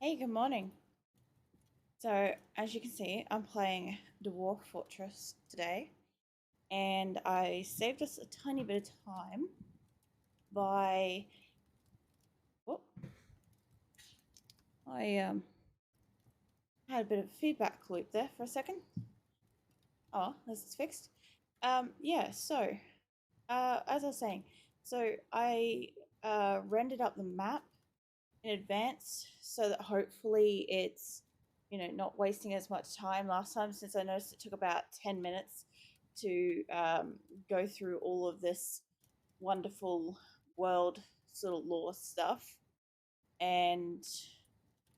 Hey, good morning. So, as you can see, I'm playing Dwarf Fortress today, and I saved us a tiny bit of time by. Oh, I had a bit of a feedback loop there for a second. Oh, this is fixed. Yeah. As I was saying, I rendered up the map in advance so that hopefully it's not wasting as much time last time, since I noticed it took about 10 minutes to go through all of this wonderful world sort of lore stuff. And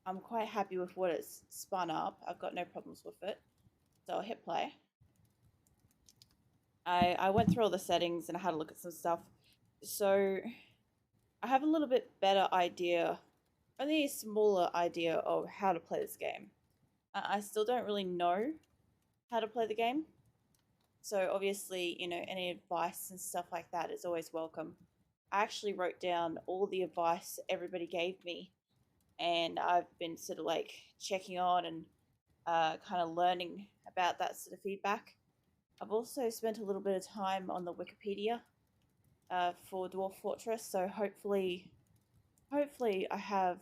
I'm quite happy with what it's spun up. I've got no problems with it, so I'll hit play. I went through all the settings and I had a look at some stuff, so I have a little bit better idea, only a smaller idea of how to play this game. I still don't really know how to play the game. So obviously, any advice and stuff like that is always welcome. I actually wrote down all the advice everybody gave me, and I've been sort of like checking on and kind of learning about that sort of feedback. I've also spent a little bit of time on the Wikipedia for Dwarf Fortress, so hopefully I have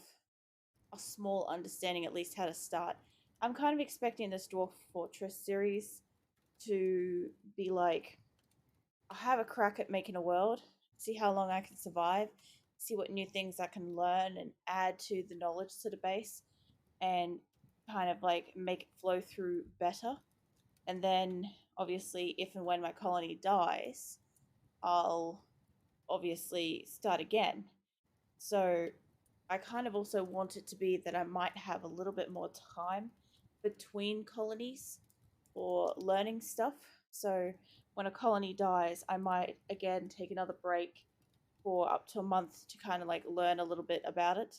a small understanding at least how to start. I'm kind of expecting this Dwarf Fortress series to be like, I'll have a crack at making a world, see how long I can survive, see what new things I can learn and add to the knowledge to the base, and kind of like make it flow through better. And then, obviously, if and when my colony dies, I'll obviously start again. So I kind of also want it to be that I might have a little bit more time between colonies for learning stuff. So when a colony dies, I might again take another break for up to a month to kind of like learn a little bit about it.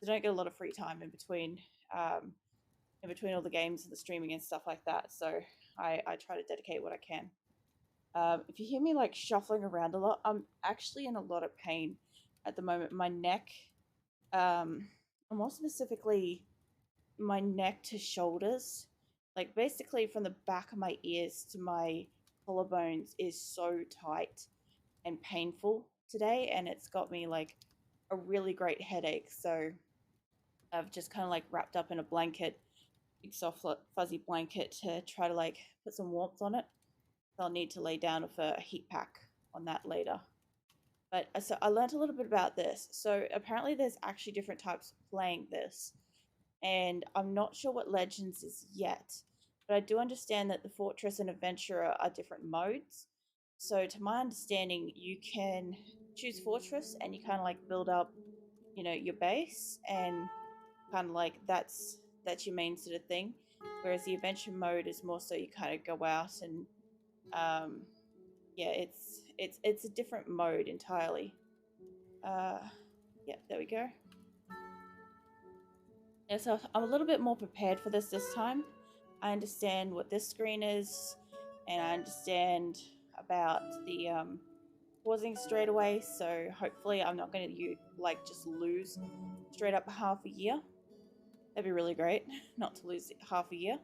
I don't get a lot of free time um, in between all the games and the streaming and stuff like that. So I try to dedicate what I can. If you hear me like shuffling around a lot, I'm actually in a lot of pain at the moment. My neck, more specifically, my neck to shoulders, like basically from the back of my ears to my collarbones, is so tight and painful today, and it's got me like a really great headache. So I've just kind of like wrapped up in a blanket, big soft fuzzy blanket, to try to like put some warmth on it. I'll need to lay down with a heat pack on that later. But so I learned a little bit about this. So apparently there's actually different types of playing this, and I'm not sure what Legends is yet, but I do understand that the Fortress and Adventurer are different modes. So, to my understanding, you can choose Fortress and you kind of like build up, your base, and kind of like that's your main sort of thing. Whereas the Adventure mode is more so you kind of go out and um, yeah, it's a different mode entirely. Uh, yeah, there we go. Yeah, so I'm a little bit more prepared for this time. I understand what this screen is, and I understand about the pausing straight away. So hopefully, I'm not going to like just lose straight up half a year. That'd be really great, not to lose half a year.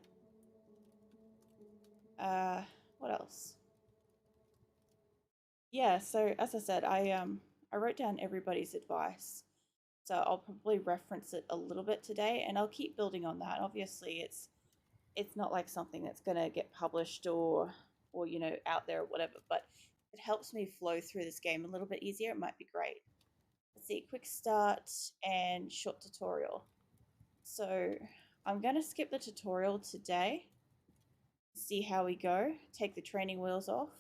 Uh, what else? Yeah. So as I said, I wrote down everybody's advice. So I'll probably reference it a little bit today, and I'll keep building on that. Obviously, it's not like something that's going to get published or out there or whatever, but it helps me flow through this game a little bit easier. It might be great. Let's see, quick start and short tutorial. So I'm going to skip the tutorial today, see how we go, take the training wheels off,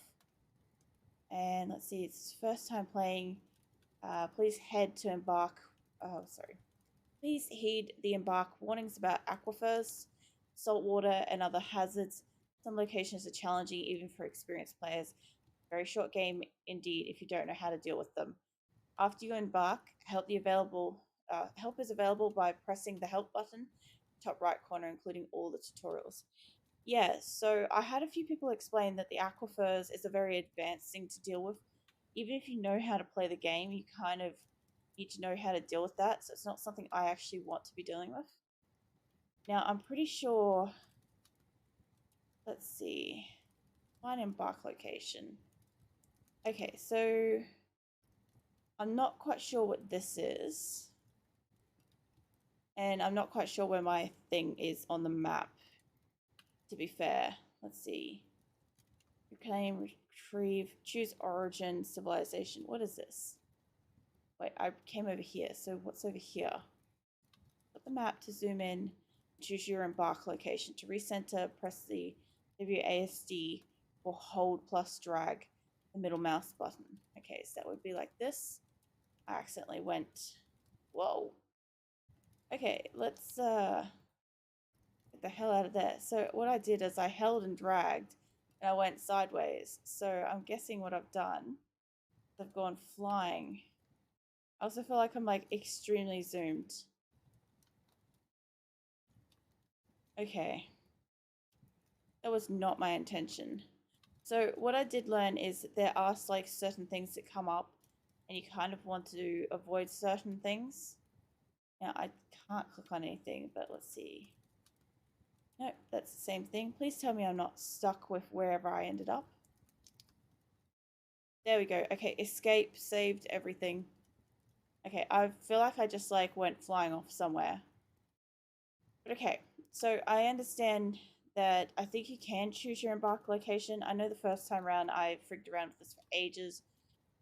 and let's see, it's first time playing. Please head to embark. Oh, sorry. Please heed the embark warnings about aquifers, salt water, and other hazards. Some locations are challenging even for experienced players. Very short game indeed if you don't know how to deal with them. After you embark, help is available by pressing the help button, top right corner, including all the tutorials. Yeah, so I had a few people explain that the aquifers is a very advanced thing to deal with. Even if you know how to play the game, you kind of need to know how to deal with that. So it's not something I actually want to be dealing with. Now, I'm pretty sure, let's see, find embark location. Okay, so I'm not quite sure what this is. And I'm not quite sure where my thing is on the map, to be fair. Let's see. Reclaim, retrieve, choose origin, civilization. What is this? Wait, I came over here. So what's over here? Put the map to zoom in. Choose your embark location. To recenter, press the WASD or hold plus drag the middle mouse button. Okay, so that would be like this. I accidentally went. Whoa. Okay, let's get the hell out of there. So what I did is I held and dragged and I went sideways. So I'm guessing what I've done, I've gone flying. I also feel like I'm like extremely zoomed. Okay. That was not my intention. So what I did learn is that there are like certain things that come up and you kind of want to avoid certain things. Now I can't click on anything, but let's see. Nope, that's the same thing. Please tell me I'm not stuck with wherever I ended up. There we go. Okay, escape, saved everything. Okay, I feel like I just like went flying off somewhere. But okay, so I understand that I think you can choose your embark location. I know the first time around I freaked around with this for ages.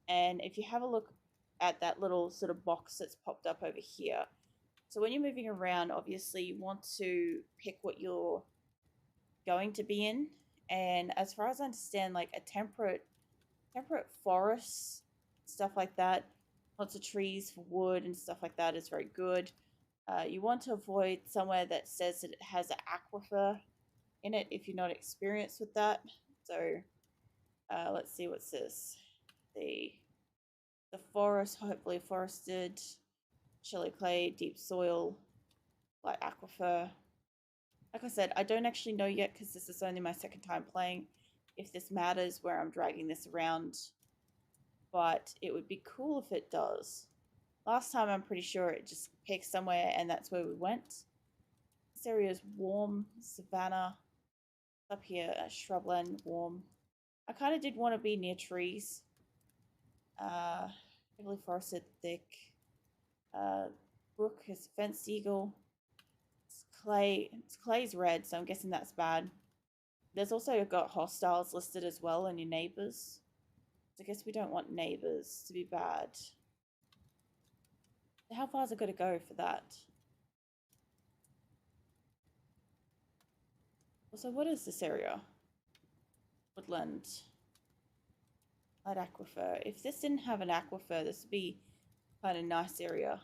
And if you have a look at that little sort of box that's popped up over here. So when you're moving around, obviously you want to pick what you're going to be in. And as far as I understand, like a temperate forest, stuff like that, lots of trees for wood and stuff like that is very good. You want to avoid somewhere that says that it has an aquifer in it if you're not experienced with that. So let's see what's this. The forest, hopefully forested, shallow clay, deep soil, light aquifer. Like I said, I don't actually know yet because this is only my second time playing if this matters where I'm dragging this around, but it would be cool if it does. Last time I'm pretty sure it just picked somewhere and that's where we went. This area is warm, savanna. Up here, shrubland, warm. I kind of did want to be near trees. Heavily forested, thick. Brook is fenced eagle. It's clay. It's clay's red, so I'm guessing that's bad. There's also got hostiles listed as well and your neighbors. So I guess we don't want neighbors to be bad. How far is it got to go for that? Also, what is this area? Woodland. Light aquifer. If this didn't have an aquifer, this would be kind of nice area.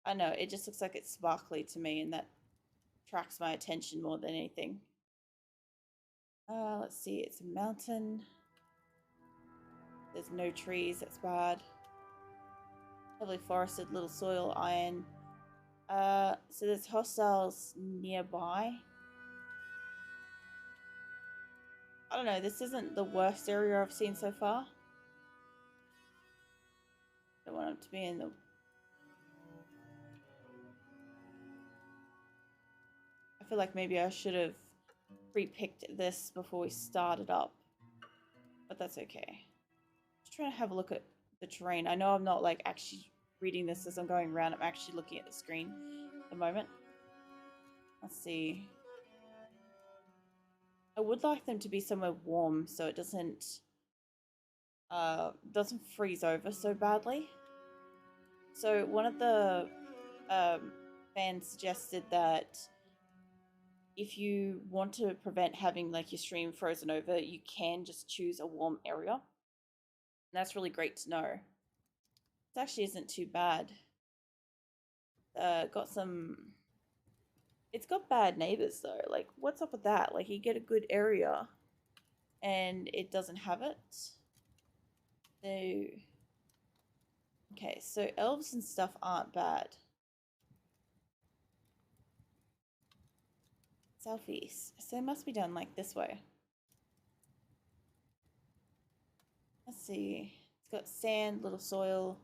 I know, it just looks like it's sparkly to me and that attracts my attention more than anything. Let's see, it's a mountain. There's no trees, that's bad. Heavily forested, little soil, iron. So there's hostiles nearby. I don't know, this isn't the worst area I've seen so far. Don't want it to be in the... I feel like maybe I should have pre-picked this before we started up. But that's okay. Just trying to have a look at the terrain. I know I'm not like actually reading this as I'm going around. I'm actually looking at the screen at the moment. Let's see. I would like them to be somewhere warm so it doesn't freeze over so badly. So one of the fans suggested that if you want to prevent having like your stream frozen over, you can just choose a warm area. And that's really great to know. It actually isn't too bad. Got some... It's got bad neighbors though. Like, what's up with that? Like, you get a good area and it doesn't have it. So... Okay, so elves and stuff aren't bad. Southeast. So it must be done like this way. Let's see. It's got sand, little soil.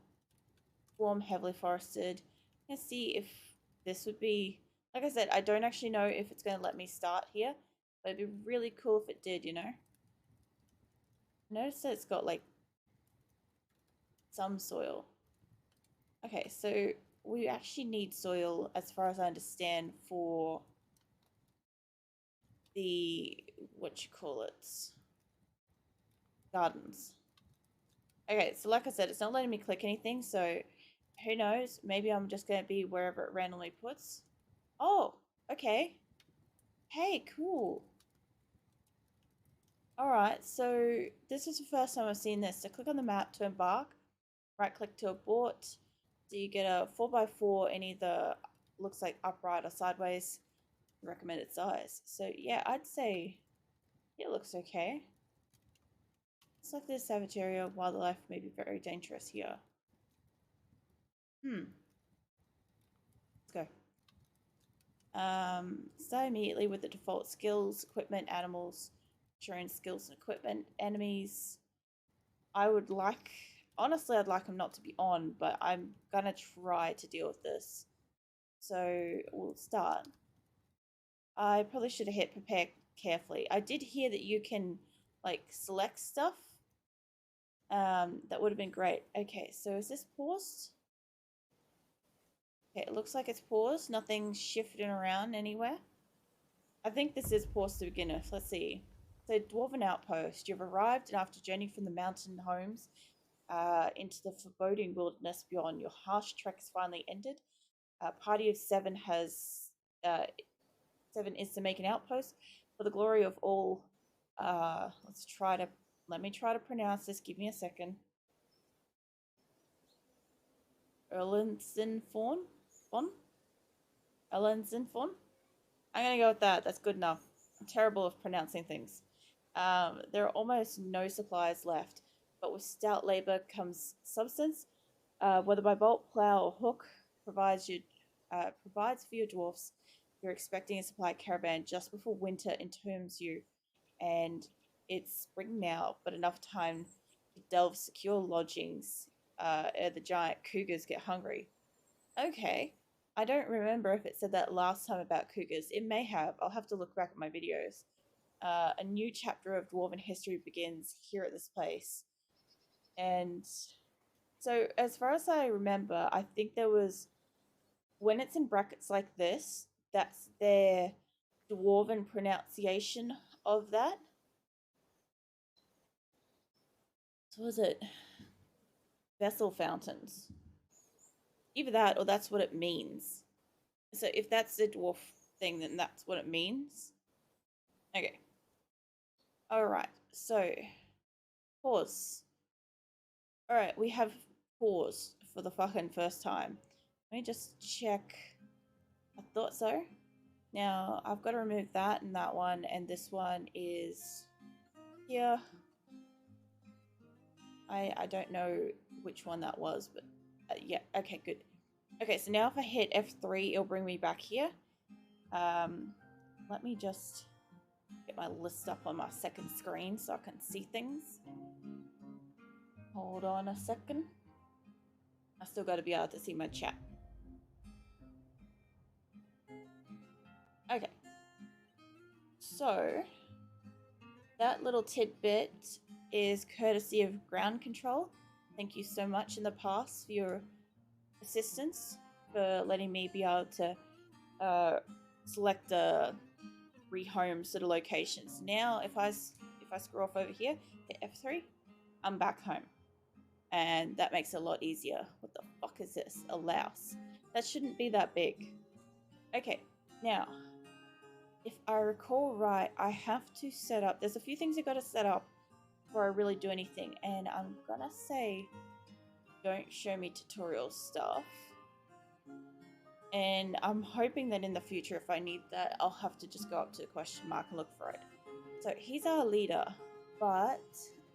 warm, heavily forested. Let's see if this would be, like I said, I don't actually know if it's going to let me start here, but it'd be really cool if it did, you know? Notice that it's got like some soil. Okay, so we actually need soil, as far as I understand, for the, what you call it, gardens. Okay, so like I said, it's not letting me click anything, so who knows? Maybe I'm just going to be wherever it randomly puts. Oh, okay. Hey, cool. All right, so this is the first time I've seen this. So click on the map to embark, right click to abort. So you get a 4x4 in either looks like upright or sideways, recommended size. So yeah, I'd say it looks okay. It's like this savage area, wildlife may be very dangerous here. Let's go. Start immediately with the default skills, equipment, animals, train skills and equipment, enemies. I would like, honestly, I'd like them not to be on, but I'm gonna try to deal with this. So we'll start. I probably should have hit prepare carefully. I did hear that you can like select stuff. That would have been great. Okay, so is this paused? Okay, it looks like it's paused. Nothing shifting around anywhere. I think this is paused to begin with. Let's see. So, Dwarven Outpost. You've arrived, and after journeying from the mountain homes into the foreboding wilderness beyond, your harsh trek has finally ended. A party of uh, 7 is to make an outpost for the glory of all. Let me try to pronounce this. Give me a second. Erlensenforn? Fon? Erlensenforn? I'm gonna go with that. That's good enough. I'm terrible at pronouncing things. There are almost no supplies left, but with stout labor comes substance. Whether by bolt, plow, or hook, provides for your dwarfs. You're expecting a supply caravan just before winter entombs you, and it's spring now, but enough time to delve secure lodgings. Ere the giant cougars get hungry. Okay. I don't remember if it said that last time about cougars. It may have. I'll have to look back at my videos. A new chapter of dwarven history begins here at this place. And so, as far as I remember, I think there was, when it's in brackets like this, that's their dwarven pronunciation of that. So, was it vessel fountains? Either that or that's what it means. So, if that's the dwarf thing, then that's what it means. Okay. Alright, so pause. Alright, we have pause for the fucking first time. Let me just check. I thought so. Now, I've got to remove that and that one, and this one is here. I don't know which one that was, but yeah, okay, good. Okay, so now if I hit F3, it'll bring me back here. Let me just get my list up on my second screen so I can see things. Hold on a second. I still got to be able to see my chat. Okay. So, that little tidbit is courtesy of ground control. Thank you so much in the past for your assistance, for letting me be able to select the rehome sort of locations. Now, if I scroll off over here, hit F3, I'm back home. And that makes it a lot easier. What the fuck is this? A louse. That shouldn't be that big. Okay, now, if I recall right, I have to set up, there's a few things I got to set up before I really do anything, and I'm gonna say don't show me tutorial stuff, and I'm hoping that in the future if I need that I'll have to just go up to the question mark and look for it. So he's our leader, but,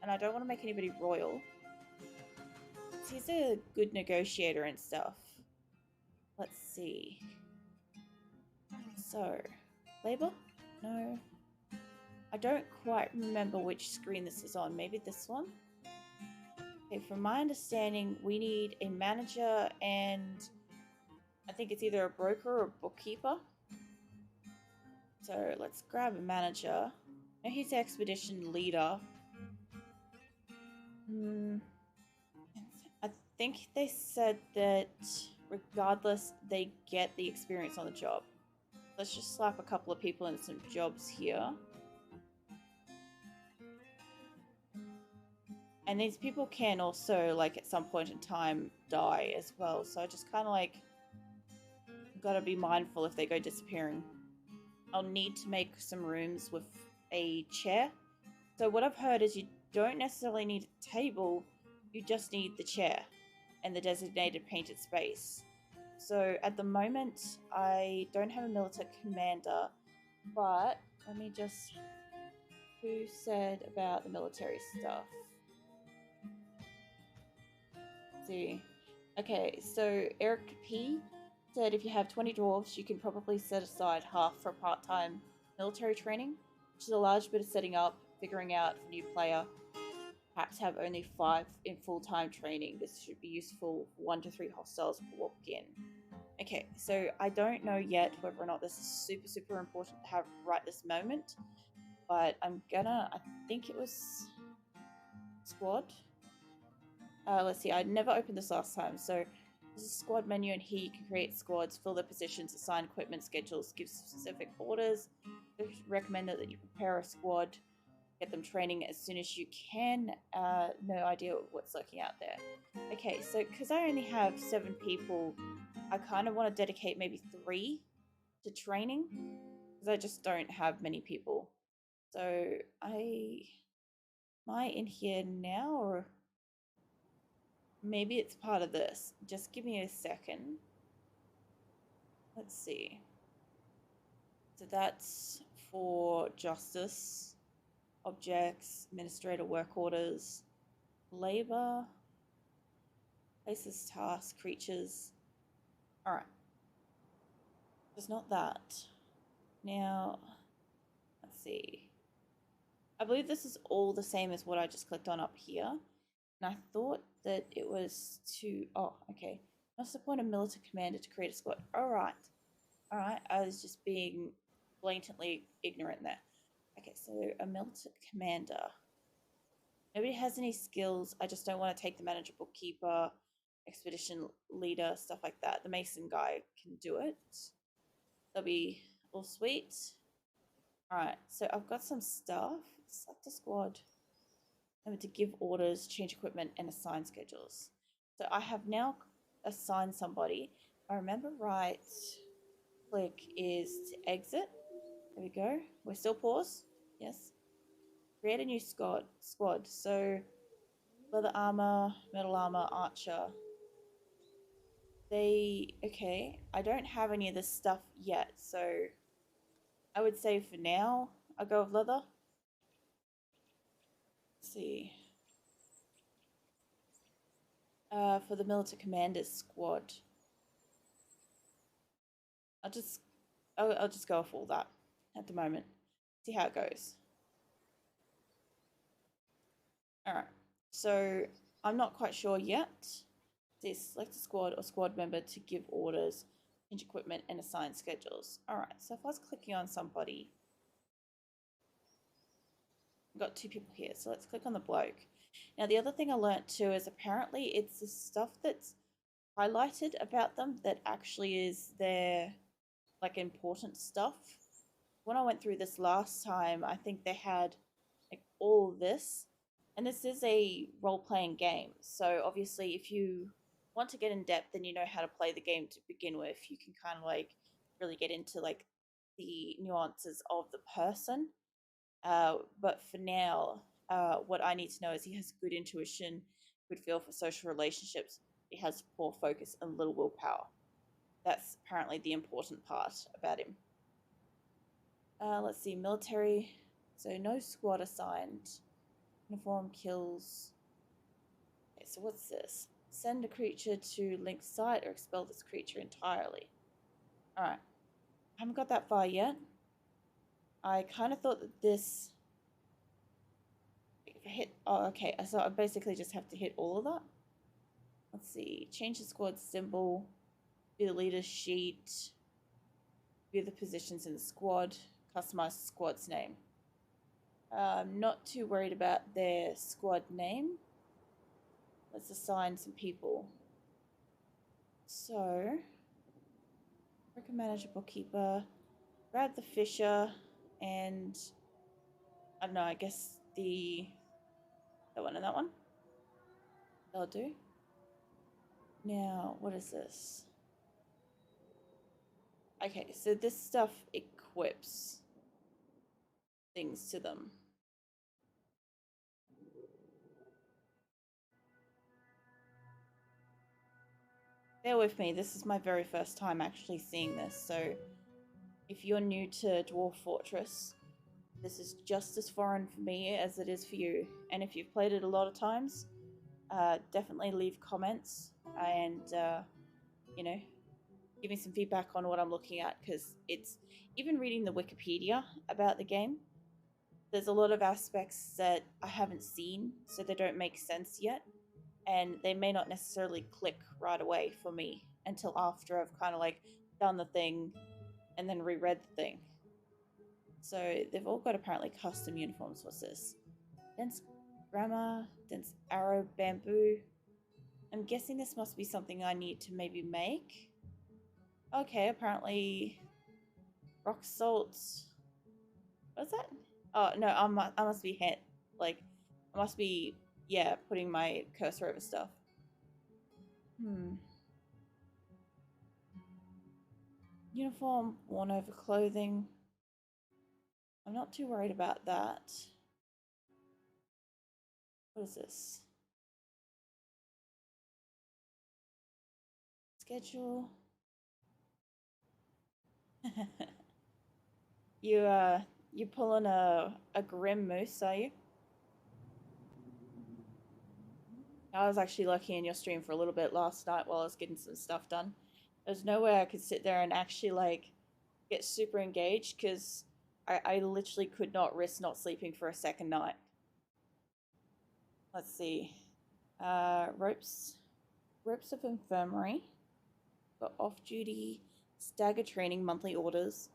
and I don't want to make anybody royal, he's a good negotiator and stuff. Let's see. So labor? No. I don't quite remember which screen this is on. Maybe this one? Okay, from my understanding, we need a manager and I think it's either a broker or a bookkeeper. So let's grab a manager. Now he's the expedition leader. Hmm. I think they said that regardless, they get the experience on the job. Let's just slap a couple of people in some jobs here. And these people can also, like, at some point in time, die as well. So I just kind of like gotta be mindful if they go disappearing. I'll need to make some rooms with a chair. So what I've heard is you don't necessarily need a table, you just need the chair and the designated painted space. So at the moment, I don't have a military commander, but let me just. Who said about the military stuff? Let's see. Okay, so Eric P said if you have 20 dwarves, you can probably set aside half for part time military training, which is a large bit of setting up, figuring out for new player. Perhaps have only 5 in full time training. This should be useful for 1 to 3 hostiles walk in. Okay, so I don't know yet whether or not this is super important to have right this moment, but I think it was squad. Let's see, I never opened this last time, so this is a squad menu, and here you can create squads, fill their positions, assign equipment schedules, give specific orders. I recommend that you prepare a squad, get them training as soon as you can. No idea what's lurking out there. Okay, so because I only have 7 people, I kind of want to dedicate maybe 3 to training because I just don't have many people. So am I in here now, or maybe it's part of this? Just give me a second. Let's see. So that's for justice, objects, administrator work orders, labor, places, tasks, creatures. All right. There's not that. Now, let's see. I believe this is all the same as what I just clicked on up here. And I thought that it was to, oh, okay. Must appoint a military commander to create a squad. All right. All right. I was just being blatantly ignorant there. Okay, so a military commander. Nobody has any skills. I just don't want to take the manager, bookkeeper, expedition leader, stuff like that. The mason guy can do it. They'll be all sweet. All right, so I've got some stuff. Select a squad. I'm to give orders, change equipment, and assign schedules. So I have now assigned somebody. If I remember right, click is to exit. There we go. We're still paused. Yes. Create a new squad. So leather armor, metal armor, archer. Okay. I don't have any of this stuff yet, so I would say for now I'll go with leather. Let's see. For the military commander's squad, I'll just I'll just go with all that at the moment. See how it goes. All right. So I'm not quite sure yet. Select a squad or squad member to give orders, change equipment, and assign schedules. All right. So if I was clicking on somebody, I've got 2 people here. So let's click on the bloke. Now the other thing I learnt too is apparently it's the stuff that's highlighted about them that actually is their like important stuff. When I went through this last time, I think they had like all this, and this is a role-playing game. So obviously, if you want to get in depth and you know how to play the game to begin with, you can kind of like really get into like the nuances of the person. But for now, what I need to know is he has good intuition, good feel for social relationships. He has poor focus and little willpower. That's apparently the important part about him. Let's see, military. So no squad assigned. Uniform kills. Okay, so what's this? Send a creature to link site or expel this creature entirely. Alright. I haven't got that far yet. I kind of thought that this. if I hit, oh, okay, so I basically just have to hit all of that. Let's see, change the squad symbol, view the leader's sheet, view the positions in the squad, customize the squad's name. I'm not too worried about their squad name. Let's assign some people. So, worker, manager, bookkeeper, grab the fisher, and I don't know, I guess that one and that one. That'll do. Now, what is this? Okay, so this stuff equips things to them. Bear with me, this is my very first time actually seeing this, so if you're new to Dwarf Fortress, this is just as foreign for me as it is for you. And if you've played it a lot of times, definitely leave comments and, you know, give me some feedback on what I'm looking at, because it's, even reading the Wikipedia about the game, there's a lot of aspects that I haven't seen, so they don't make sense yet, and they may not necessarily click right away for me until after I've kind of like done the thing and then reread the thing. So they've all got apparently custom uniforms. What's this? Dense grammar, dense arrow, bamboo. I'm guessing this must be something I need to maybe make. Okay, apparently rock salt. What's that? Oh no, I must be hit. Like, I must be, yeah, putting my cursor over stuff. Uniform, worn over clothing. I'm not too worried about that. What is this? Schedule. You pulling a grim moose, are you? I was actually lucky in your stream for a little bit last night while I was getting some stuff done. There's no way I could sit there and actually like get super engaged, because I literally could not risk not sleeping for a second night. Let's see. Ropes of infirmary. Got off duty, stagger training, monthly orders.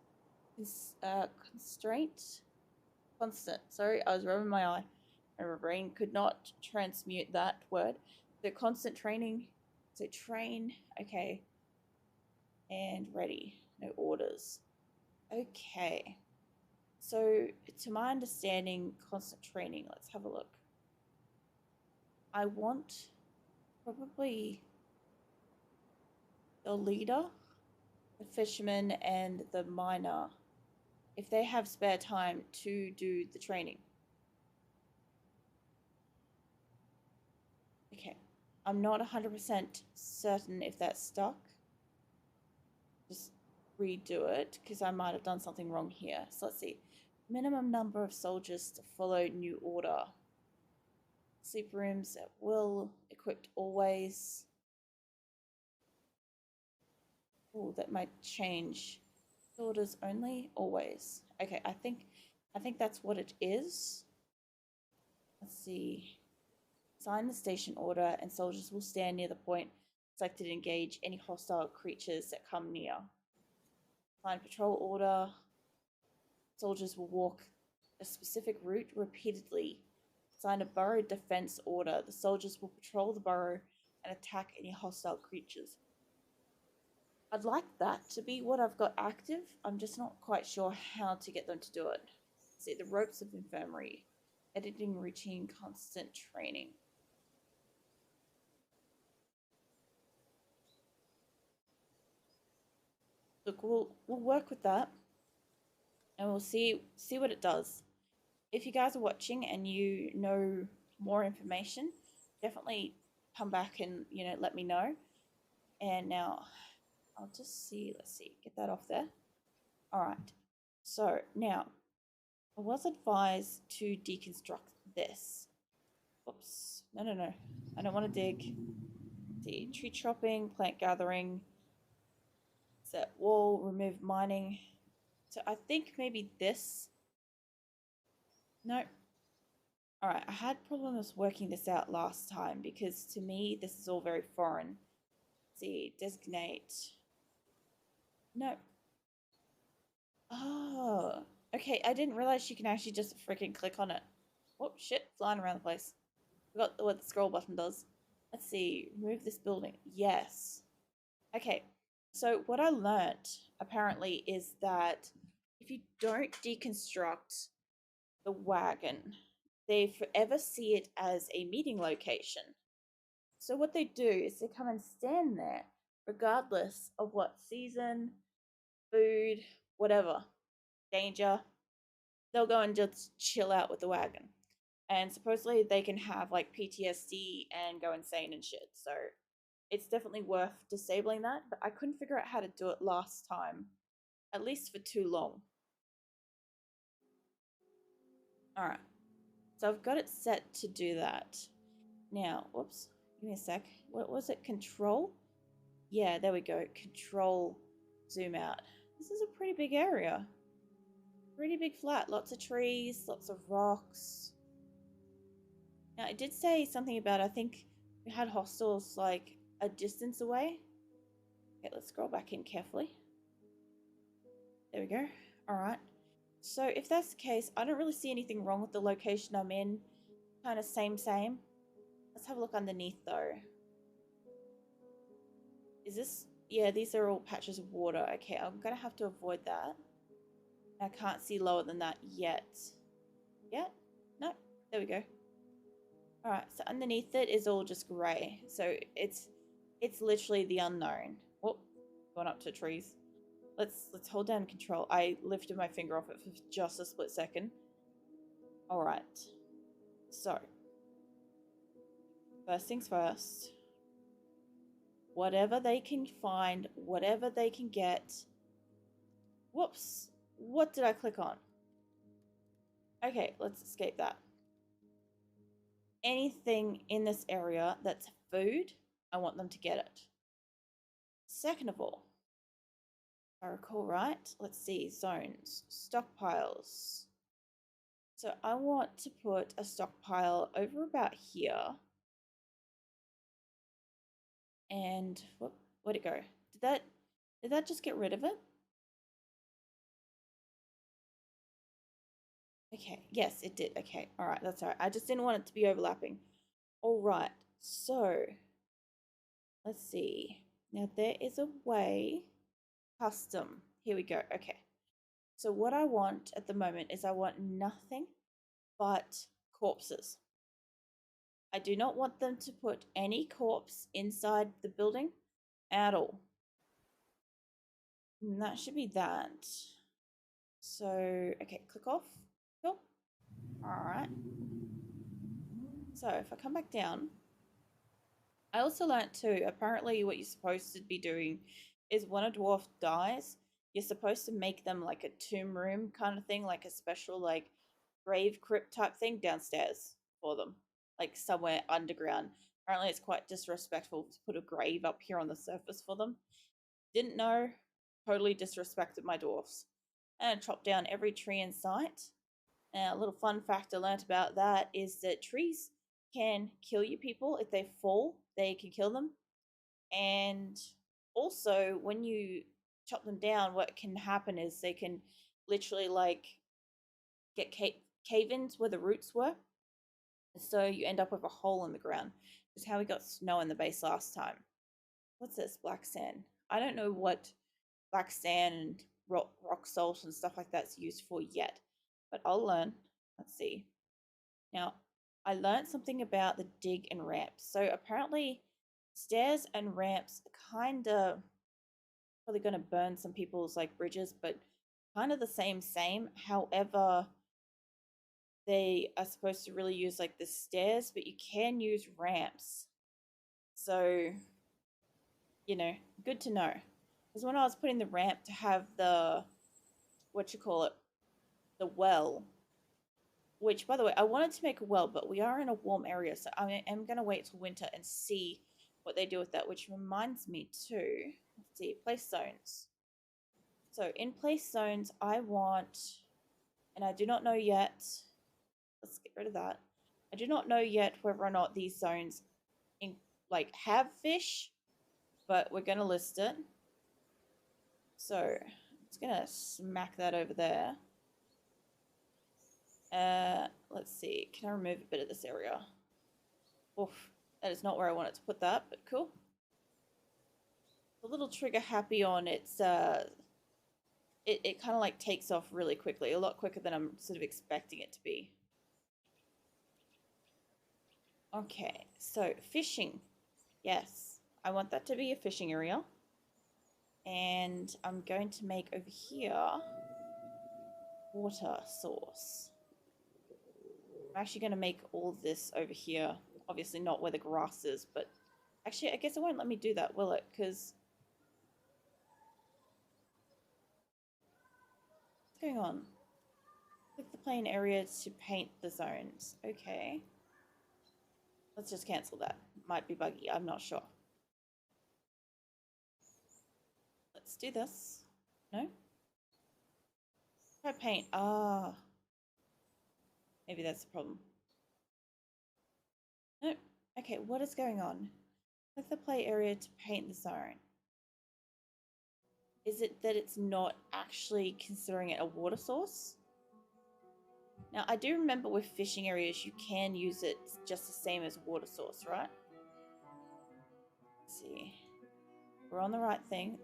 Constraint? Constant. Sorry, I was rubbing my eye. And my brain could not transmute that word. So constant training. So train. Okay. And ready. No orders. Okay. So to my understanding, constant training. Let's have a look. I want probably the leader, the fisherman, and the miner, if they have spare time, to do the training. Okay. I'm not 100% certain if that's stuck. Just redo it, because I might have done something wrong here. So let's see. Minimum number of soldiers to follow new order. Sleep rooms at will, equipped always. Oh, that might change. Orders only, always. Okay, I think that's what it is. Let's see. Sign the station order, and soldiers will stand near the point selected to engage any hostile creatures that come near. Sign patrol order. Soldiers will walk a specific route repeatedly. Sign a burrow defense order. The soldiers will patrol the burrow and attack any hostile creatures. I'd like that to be what I've got active. I'm just not quite sure how to get them to do it. See, the ropes of infirmary. Editing routine, constant training. Look, we'll work with that, and we'll see what it does. If you guys are watching and you know more information, definitely come back and let me know. And now I'll just see. Let's see. Get that off there. All right. So now I was advised to deconstruct this. Oops. No. I don't want to dig. Let's see. Tree chopping, plant gathering, set wall, remove mining. So I think maybe this. No. All right, I had problems working this out last time because to me this is all very foreign. Let's see, designate. No. Oh, okay. I didn't realize you can actually just freaking click on it. Oh shit, flying around the place. Forgot what the scroll button does. Let's see, remove this building. Yes. Okay. So what I learnt apparently is that if you don't deconstruct the wagon, they forever see it as a meeting location. So what they do is they come and stand there, regardless of what season, food, whatever, danger. They'll go and just chill out with the wagon. And supposedly they can have like PTSD and go insane and shit. So it's definitely worth disabling that. But I couldn't figure out how to do it last time, at least for too long. All right. So I've got it set to do that. Now, whoops, give me a sec. What was it? Control? Yeah, there we go. Control, zoom out. This is a pretty big area. Pretty big flat. Lots of trees, lots of rocks. Now, it did say something about, I think we had hostels like a distance away. Okay, let's scroll back in carefully. There we go. All right. So if that's the case, I don't really see anything wrong with the location I'm in. Kind of same. Let's have a look underneath though. Is this? Yeah, these are all patches of water. Okay, I'm gonna have to avoid that. I can't see lower than that yet. Yeah? No. There we go. All right. So underneath it is all just grey. So it's literally the unknown. Oh, going up to trees. Let's hold down control. I lifted my finger off it for just a split second. All right. So first things first. Whatever they can find, whatever they can get. Whoops. What did I click on? Okay, let's escape that. Anything in this area that's food, I want them to get it. Second of all, if I recall right, let's see, zones, stockpiles. So I want to put a stockpile over about here. And where'd it go? Did that just get rid of it? Okay, yes, it did. Okay, all right, that's all right. I just didn't want it to be overlapping. All right, so let's see. Now there is a way. Custom. Here we go. Okay. So what I want at the moment is I want nothing but corpses. I do not want them to put any corpse inside the building at all. And that should be that. So, okay, click off. Cool. All right. So if I come back down, I also learnt too, apparently what you're supposed to be doing is when a dwarf dies, you're supposed to make them like a tomb room kind of thing, like a special like grave crypt type thing downstairs for them, like somewhere underground. Apparently it's quite disrespectful to put a grave up here on the surface for them. Didn't know, totally disrespected my dwarfs. And chopped down every tree in sight. And a little fun fact I learnt about that is that trees can kill you people if they fall, they can kill them. And also, when you chop them down, what can happen is they can literally like get cave ins where the roots were. So you end up with a hole in the ground. Is how we got snow in the base last time. What's this? Black sand. I don't know what black sand and rock salt and stuff like that's used for yet, but I'll learn. Let's see. Now, I learned something about the dig and ramps. So apparently, stairs and ramps kind of probably going to burn some people's like bridges, but kind of the same. However, they are supposed to really use like the stairs, but you can use ramps. So, good to know. Because when I was putting the ramp to have the, what you call it, the well, which by the way, I wanted to make a well, but we are in a warm area, so I am going to wait till winter and see what they do with that, which reminds me too. Let's see, place zones. So in place zones, I want, and I do not know yet, let's get rid of that. I do not know yet whether or not these zones in, like have fish, but we're gonna list it. So it's gonna smack that over there. Let's see. Can I remove a bit of this area? Oof, that is not where I wanted to put that, but cool. The little trigger happy on it's it kind of like takes off really quickly, a lot quicker than I'm sort of expecting it to be. Okay, so fishing. Yes, I want that to be a fishing area. And I'm going to make over here water source. I'm actually going to make all this over here. Obviously not where the grass is, but actually I guess it won't let me do that, will it? Because what's going on? Click the plane area to paint the zones. Okay. Let's just cancel that. Might be buggy, I'm not sure. Let's do this. No? Try paint. Ah. Maybe that's the problem. No. Okay, what is going on? Click the play area to paint the zone. Is it that it's not actually considering it a water source? Now, I do remember with fishing areas, you can use it just the same as water source, right? Let's see. We're on the right thing.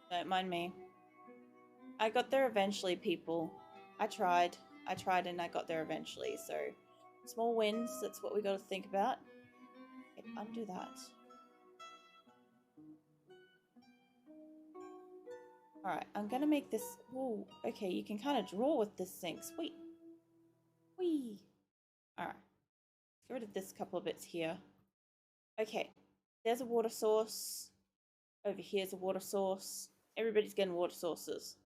Don't mind me. I got there eventually, people. I tried. I tried and I got there eventually. So, small wins, that's what we got to think about. Okay, undo that. Alright, I'm going to make this... Ooh, okay, you can kind of draw with this thing. Sweet. Whee! Alright. Let's get rid of this couple of bits here. Okay, there's a water source. Over here's a water source. Everybody's getting water sources.